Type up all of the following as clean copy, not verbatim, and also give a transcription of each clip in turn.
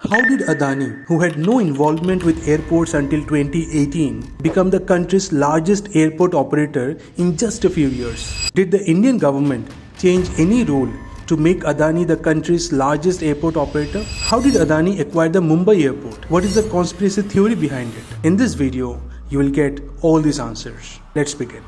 How did Adani, who had no involvement with airports until 2018, become the country's largest airport operator in just a few years? Did the Indian government change any rule to make Adani the country's largest airport operator? How did Adani acquire the Mumbai airport? What is the conspiracy theory behind it? In this video, you will get all these answers. Let's begin.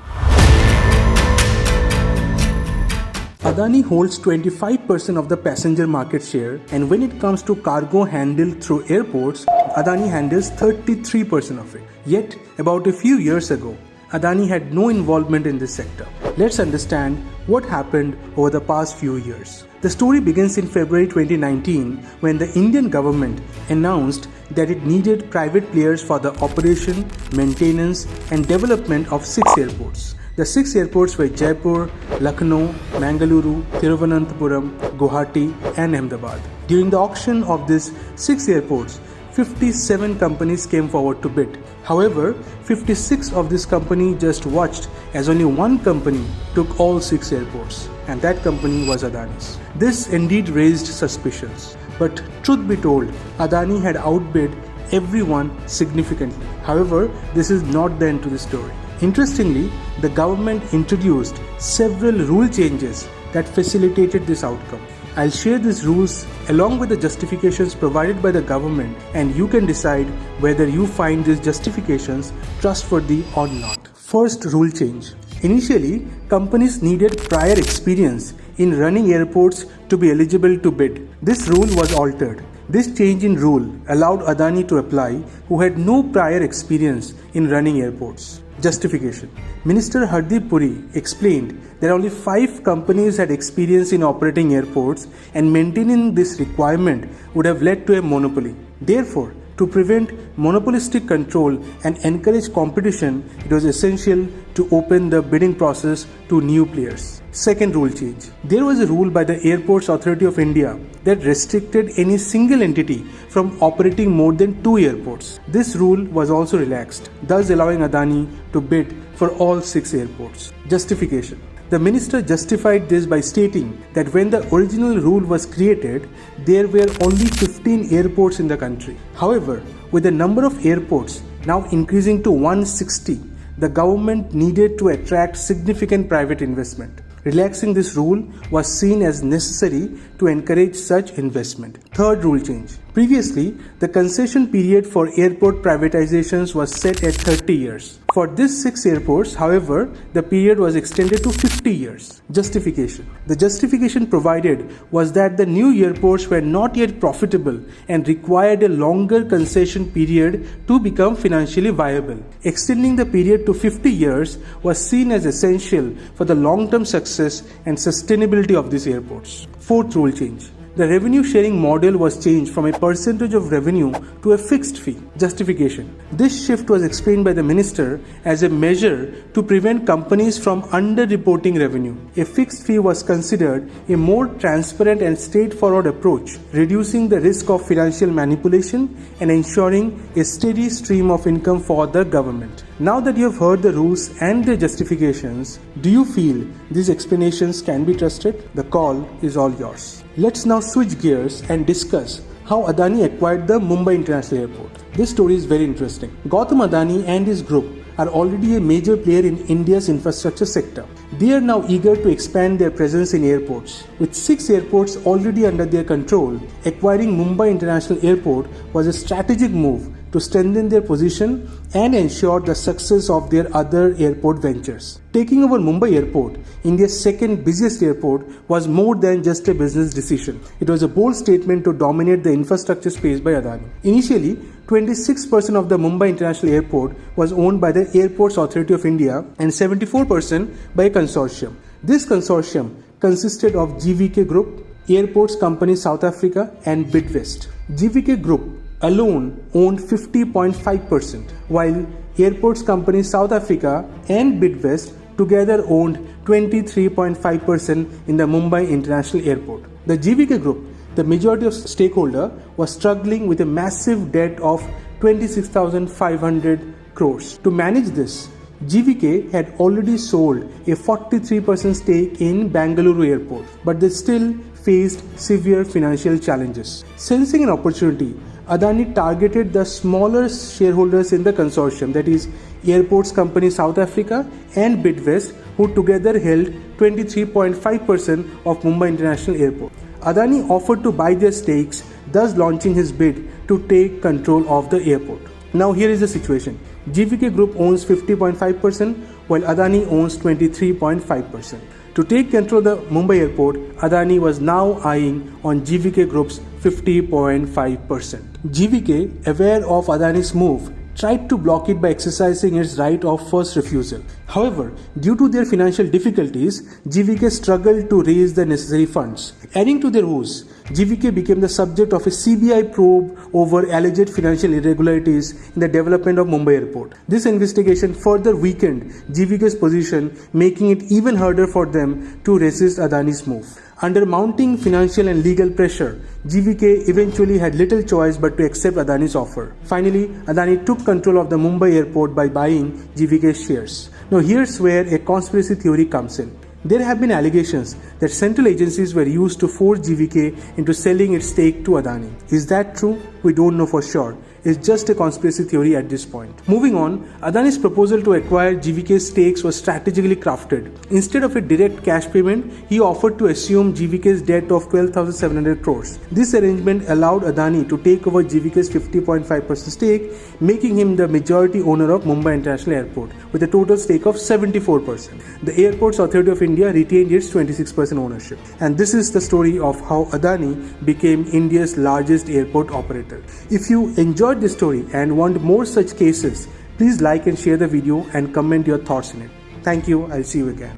Adani holds 25% of the passenger market share, and when it comes to cargo handled through airports, Adani handles 33% of it. Yet, about a few years ago, Adani had no involvement in this sector. Let's understand what happened over the past few years. The story begins in February 2019 when the Indian government announced that it needed private players for the operation, maintenance and development of 6 airports. The 6 airports were Jaipur, Lucknow, Mangaluru, Thiruvananthapuram, Guwahati and Ahmedabad. During the auction of these 6 airports, 57 companies came forward to bid. However, 56 of this company just watched as only one company took all 6 airports, and that company was Adani's. This indeed raised suspicions. But truth be told, Adani had outbid everyone significantly. However, this is not the end to the story. Interestingly, the government introduced several rule changes that facilitated this outcome. I'll share these rules along with the justifications provided by the government, and you can decide whether you find these justifications trustworthy or not. First rule change. Initially, companies needed prior experience in running airports to be eligible to bid. This rule was altered. This change in rule allowed Adani to apply who had no prior experience in running airports. Justification. Minister Hardeep Puri explained that only 5 companies had experience in operating airports, and maintaining this requirement would have led to a monopoly. Therefore, to prevent monopolistic control and encourage competition, it was essential to open the bidding process to new players. Second rule change. There was a rule by the Airports Authority of India that restricted any single entity from operating more than 2 airports. This rule was also relaxed, thus allowing Adani to bid for all 6 airports. Justification. The minister justified this by stating that when the original rule was created, there were only 15 airports in the country. However, with the number of airports now increasing to 160, the government needed to attract significant private investment. Relaxing this rule was seen as necessary to encourage such investment. Third rule change. Previously, the concession period for airport privatizations was set at 30 years. For these 6 airports, however, the period was extended to 50 years. Justification. The justification provided was that the new airports were not yet profitable and required a longer concession period to become financially viable. Extending the period to 50 years was seen as essential for the long-term success and sustainability of these airports. Fourth rule change. The revenue sharing model was changed from a percentage of revenue to a fixed fee. Justification. This shift was explained by the minister as a measure to prevent companies from under-reporting revenue. A fixed fee was considered a more transparent and straightforward approach, reducing the risk of financial manipulation and ensuring a steady stream of income for the government. Now that you have heard the rules and their justifications, do you feel these explanations can be trusted? The call is all yours. Let's now switch gears and discuss how Adani acquired the Mumbai International Airport. This story is very interesting. Gautam Adani and his group are already a major player in India's infrastructure sector. They are now eager to expand their presence in airports. With 6 airports already under their control, acquiring Mumbai International Airport was a strategic move to strengthen their position and ensure the success of their other airport ventures. Taking over Mumbai Airport, India's second busiest airport, was more than just a business decision. It was a bold statement to dominate the infrastructure space by Adani. Initially, 26% of the Mumbai International Airport was owned by the Airports Authority of India and 74% by a consortium. This consortium consisted of GVK Group, Airports Company South Africa and Bidvest. GVK Group alone owned 50.5%, while Airports Company South Africa and Bidvest together owned 23.5% in the Mumbai International Airport. The GVK Group, the majority of stakeholder, was struggling with a massive debt of 26,500 crores. To manage this, GVK had already sold a 43% stake in Bengaluru Airport, but they still faced severe financial challenges. Sensing an opportunity, Adani targeted the smaller shareholders in the consortium, that is, Airports Company South Africa and Bidvest, who together held 23.5% of Mumbai International Airport. Adani offered to buy their stakes, thus launching his bid to take control of the airport. Now here is the situation. GVK Group owns 50.5% while Adani owns 23.5%. To take control of the Mumbai airport, Adani was now eyeing on GVK Group's 50.5%. GVK, aware of Adani's move, tried to block it by exercising its right of first refusal. However, due to their financial difficulties, GVK struggled to raise the necessary funds. Adding to their woes, GVK became the subject of a CBI probe over alleged financial irregularities in the development of Mumbai Airport. This investigation further weakened GVK's position, making it even harder for them to resist Adani's move. Under mounting financial and legal pressure, GVK eventually had little choice but to accept Adani's offer. Finally, Adani took control of the Mumbai airport by buying GVK's shares. Now here's where a conspiracy theory comes in. There have been allegations that central agencies were used to force GVK into selling its stake to Adani. Is that true? We don't know for sure. It's just a conspiracy theory at this point. Moving on, Adani's proposal to acquire GVK's stakes was strategically crafted. Instead of a direct cash payment, he offered to assume GVK's debt of 12,700 crores. This arrangement allowed Adani to take over GVK's 50.5% stake, making him the majority owner of Mumbai International Airport, with a total stake of 74%. The Airports Authority of India retained its 26% ownership. And this is the story of how Adani became India's largest airport operator. If you enjoyed this story and want more such cases, please like and share the video and comment your thoughts in it. Thank you. I'll see you again.